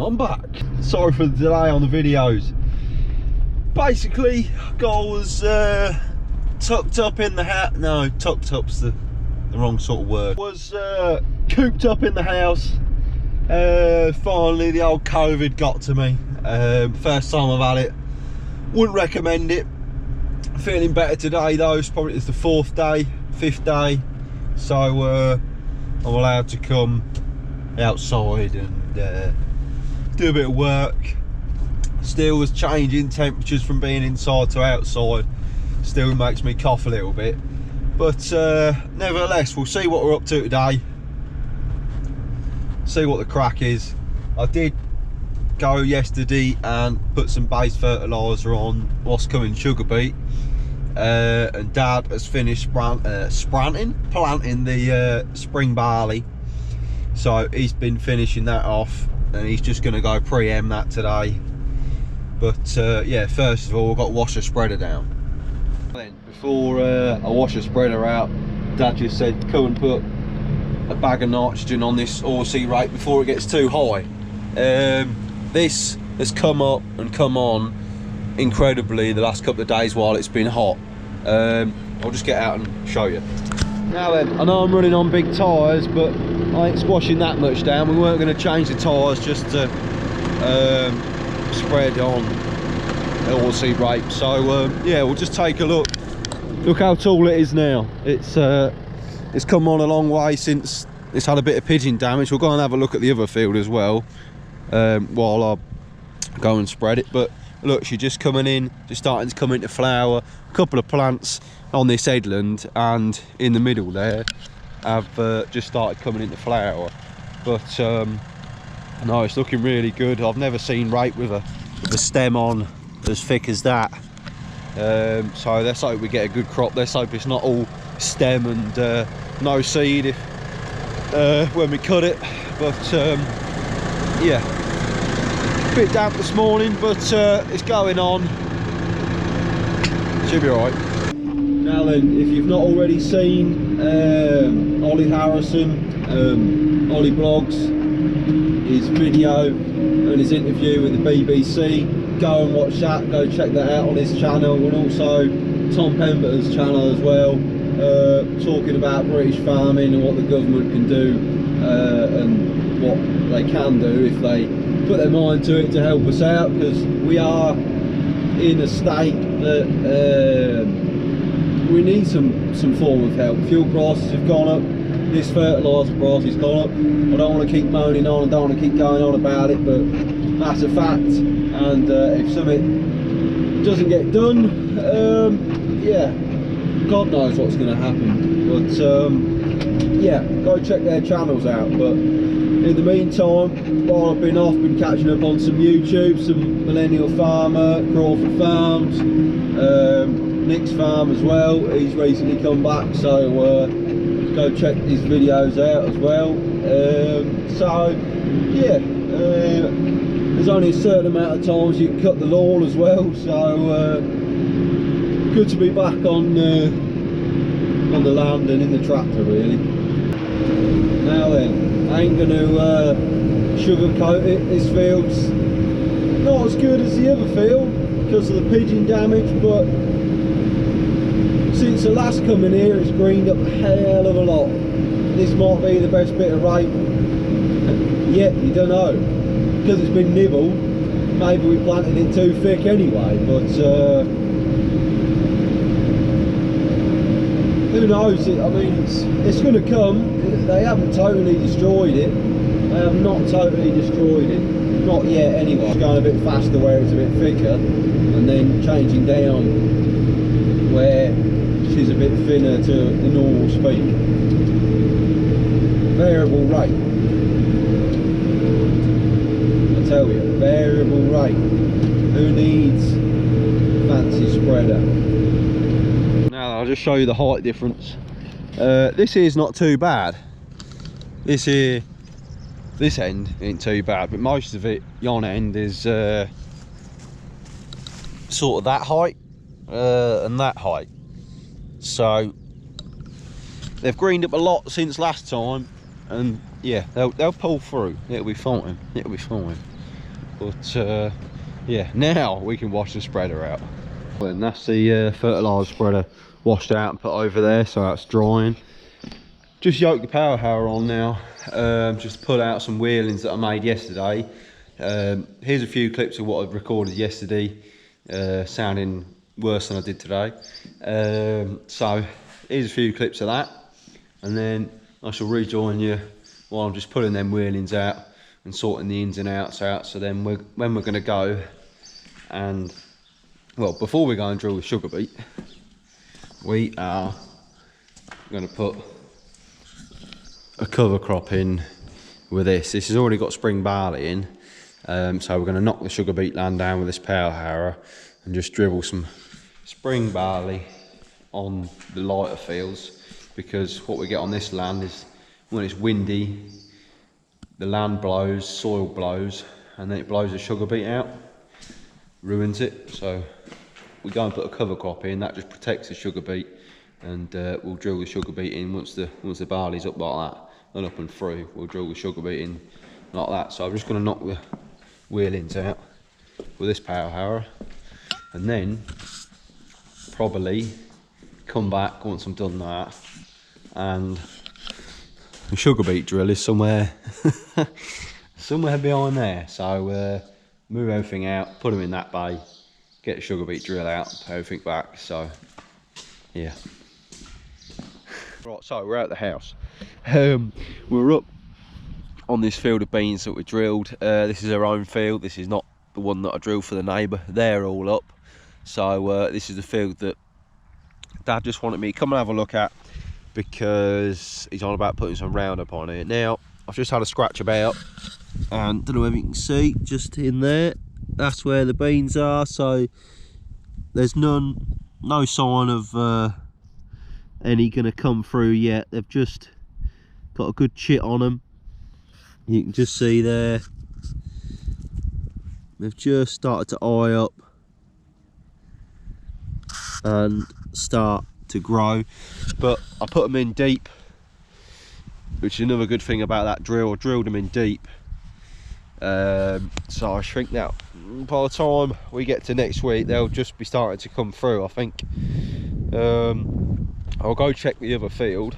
I'm back. Sorry for the delay on the videos. Basically, I was tucked up in the house. No, tucked up's the wrong sort of word. Was cooped up in the house. Finally, the old COVID got to me. First time I've had it. Wouldn't recommend it. Feeling better today though. It's probably the 4th day, 5th day. So I'm allowed to come outside and do a bit of work. Still was changing temperatures from being inside to outside. Still makes me cough a little bit. But nevertheless, we'll see what we're up to today. See what the crack is. I did go yesterday and put some base fertiliser on what's coming sugar beet. And Dad has finished planting the spring barley. So he's been finishing that off and he's just going to go pre-em that today. But yeah, first of all, I've got to wash the spreader down. Then before I wash the spreader out, Dad just said come and put a bag of nitrogen on this oilseed rape before it gets too high. This has come up and come on incredibly the last couple of days while it's been hot. I'll just get out and show you. Now then, I know I'm running on big tyres, but I ain't squashing that much down. We weren't going to change the tyres just to spread on oilseed rape. So yeah, we'll just take a look. Look how tall it is now. It's come on a long way since it's had a bit of pigeon damage. We'll go and have a look at the other field as well while I go and spread it. But look, she's just coming in, just starting to come into flower. A couple of plants on this headland and in the middle there have just started coming into flower. But no, it's looking really good. I've never seen rape with a stem on as thick as that. So let's hope we get a good crop. Let's hope it's not all stem and no seed when we cut it. But yeah, a bit damp this morning, but it's going on. Should be alright. Now then, if you've not already seen Ollie Harrison, Ollie Blogs, his video and his interview with the BBC, go and watch that, go check that out on his channel, and also Tom Pemberton's channel as well, talking about British farming and what the government can do and what they can do if they put their mind to it to help us out, because we are in a state that we need some form of help. Fuel prices have gone up, this fertiliser price has gone up. I don't want to keep moaning on, I don't want to keep going on about it, but that's a fact. And if something doesn't get done, yeah, God knows what's going to happen. But yeah, go check their channels out. But in the meantime, while I've been off, been catching up on some YouTube, some Millennial Farmer, Crawford Farms, Nick's farm as well. He's recently come back, so go check his videos out as well. So yeah, there's only a certain amount of times you can cut the lawn as well, so good to be back on the land and in the tractor really. Now then, I ain't going to sugarcoat it. This field's not as good as the other field because of the pigeon damage, but since the last coming here, it's greened up a hell of a lot. This might be the best bit of rape yet, you don't know. Because it's been nibbled, maybe we planted it too thick anyway, but who knows? I mean, it's going to come. They haven't totally destroyed it. They have not totally destroyed it. Not yet anyway. It's going a bit faster where it's a bit thicker, and then changing down where she's a bit thinner to the normal speed. Variable rate. I tell you, variable rate. Who needs fancy spreader? Now I'll just show you the height difference. This here's not too bad. This end ain't too bad, but most of it, yon end, is sort of that height and that height. So they've greened up a lot since last time, and yeah, they'll pull through. It'll be fine. It'll be fine. But yeah, now we can wash the spreader out. And that's the fertiliser spreader washed out and put over there, so that's drying. Just yoke the power harrower on now, just to pull out some wheelings that I made yesterday. Here's a few clips of what I've recorded yesterday, sounding worse than I did today. So here's a few clips of that, and then I shall rejoin you while I'm just pulling them wheelings out and sorting the ins and outs out. So then when we're going to go, and well, before we go and drill the sugar beet, we are going to put a cover crop in with this. This has already got spring barley in, so we're going to knock the sugar beet land down with this power harrower and just dribble some spring barley on the lighter fields, because what we get on this land is when it's windy, the land blows, soil blows, and then it blows the sugar beet out, ruins it. So we go and put a cover crop in that just protects the sugar beet, and we'll drill the sugar beet in once the barley's up like that and up and through. We'll drill the sugar beet in like that. So I'm just going to knock the wheelings out with this power harrower, and then probably come back once I'm done that, and the sugar beet drill is somewhere somewhere behind there. So move everything out, put them in that bay, get the sugar beet drill out, put everything back. So yeah. Right, so we're at the house. We're up on this field of beans that we drilled. This is our own field. This is not the one that I drilled for the neighbour. They're all up. So this is the field that Dad just wanted me to come and have a look at, because he's on about putting some Roundup on it. Now, I've just had a scratch about, and don't know if you can see, just in there, that's where the beans are. So there's no sign of any gonna come through yet. They've just got a good chit on them. You can just see there, they've just started to eye up and start to grow. But I put them in deep, which is another good thing about that drill. I drilled them in deep, so I think that by the time we get to next week, they'll just be starting to come through, I think. I'll go check the other field,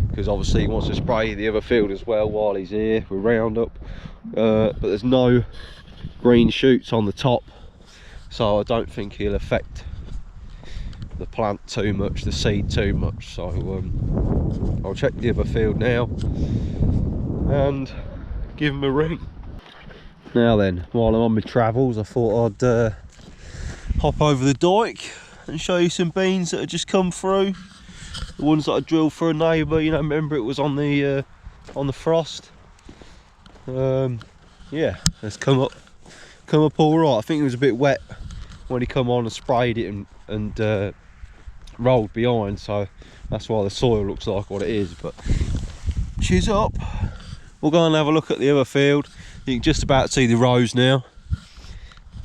because obviously he wants to spray the other field as well while he's here with Roundup, but there's no green shoots on the top, so I don't think he'll affect the plant too much, the seed too much. So I'll check the other field now and give him a ring. Now then, while I'm on my travels, I thought I'd hop over the dike and show you some beans that have just come through. The ones that I drilled for a neighbour, you know, remember it was on the frost. Yeah, it's come up all right. I think it was a bit wet when he come on and sprayed it and rolled behind, so that's why the soil looks like what it is. But she's up. We'll go and have a look at the other field. You can just about see the rows now.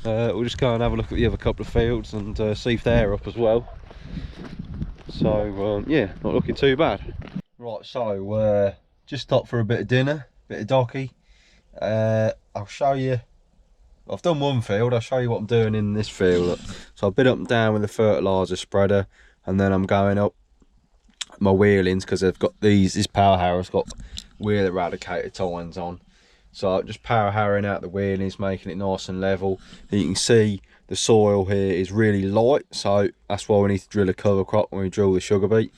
We'll just go and have a look at the other couple of fields and see if they're up as well. So yeah, not looking too bad. Right, so just stopped for a bit of dinner, bit of docky. I'll show you, I've done one field, I'll show you what I'm doing in this field. So I've been up and down with the fertiliser spreader, and then I'm going up my wheelings, because they've got this power harrower's got wheel eradicator tines on. So just power harrowing out the wheelings, making it nice and level. And you can see the soil here is really light, so that's why we need to drill a cover crop when we drill the sugar beet.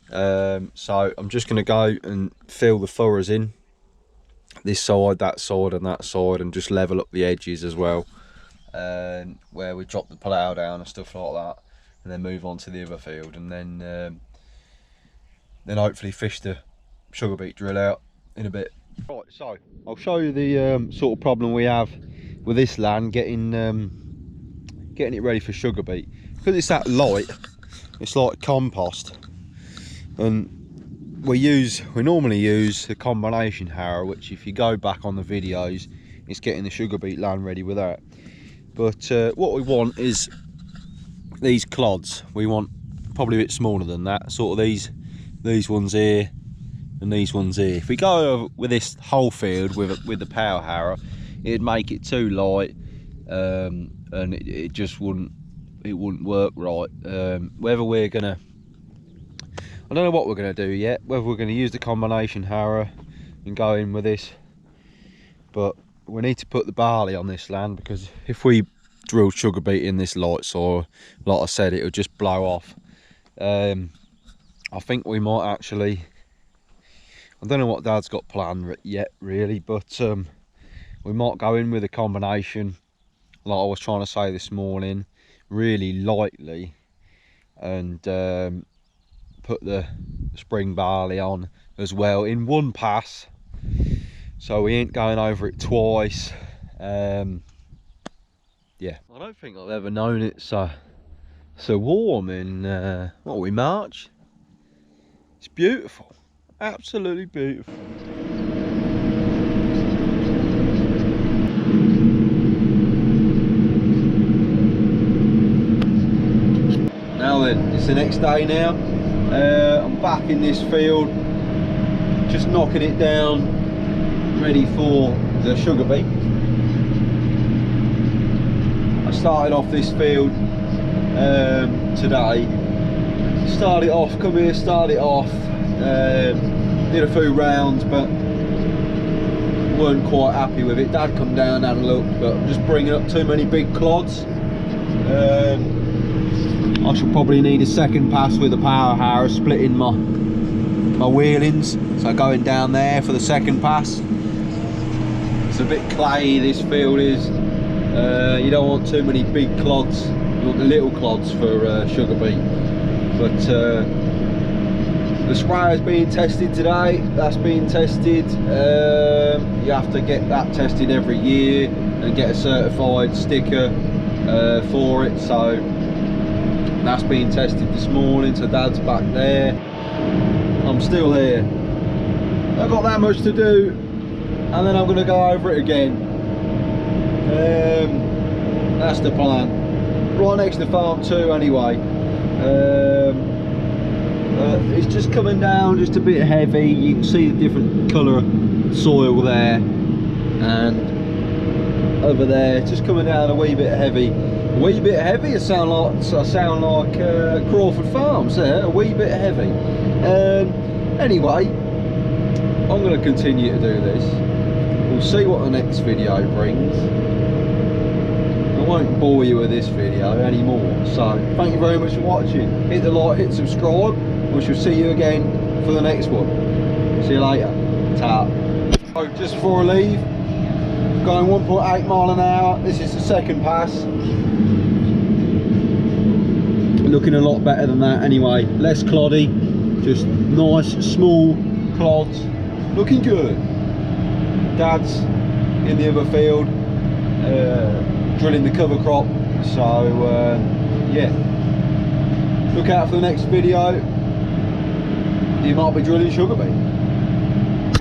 So I'm just going to go and fill the furrows in, this side, that side and that side, and just level up the edges as well, where we drop the plough down and stuff like that, and then move on to the other field, and then hopefully fish the sugar beet drill out in a bit. Right, so I'll show you the sort of problem we have with this land getting it ready for sugar beet. Because it's that light, it's like compost, and we normally use the combination harrow, which if you go back on the videos, it's getting the sugar beet land ready with that. But what we want is these clods. We want probably a bit smaller than that, sort of these ones here and these ones here. If we go over with this whole field with the power harrow, it'd make it too light, and it just wouldn't work right. Whether we're gonna, I don't know what we're gonna do yet, whether we're gonna use the combination harrow and go in with this, but we need to put the barley on this land, because if we drill sugar beet in this light soil, like I said, it would just blow off. I think we might actually, I don't know what Dad's got planned yet really, but we might go in with a combination, like I was trying to say this morning, really lightly, and put the spring barley on as well in one pass, so we ain't going over it twice. Yeah, I don't think I've ever known it so warm in what are we, March? It's beautiful, absolutely beautiful. Now then, it's the next day now. I'm back in this field, just knocking it down, ready for the sugar beet. I started off this field today. Started off, come here, started off, did a few rounds, but weren't quite happy with it. Dad come down, had a look, but I'm just bringing up too many big clods. I should probably need a second pass with a power harrow, splitting my wheelings, so going down there for the second pass. It's a bit clayey, this field is. You don't want too many big clods, you want the little clods for sugar beet. But the sprayer's being tested today, that's being tested. You have to get that tested every year and get a certified sticker for it, so that's being tested this morning. So Dad's back there, I'm still here. I've got that much to do, and then I'm going to go over it again. That's the plan. Right next to farm 2 anyway. It's just coming down just a bit heavy. You can see the different colour soil there, and over there it's just coming down a wee bit heavy. A wee bit heavy, I sound like Crawford Farms there, a wee bit heavy. Anyway, I'm going to continue to do this. We'll see what the next video brings. I won't bore you with this video anymore, so thank you very much for watching. Hit the like, hit subscribe. We shall see you again for the next one. See you later. Ta. So just before I leave, going 1.8 mile an hour. This is the second pass. Looking a lot better than that anyway. Less cloddy, just nice small clods. Looking good. Dad's in the other field, drilling the cover crop. So yeah, look out for the next video. You might be drilling sugar beet.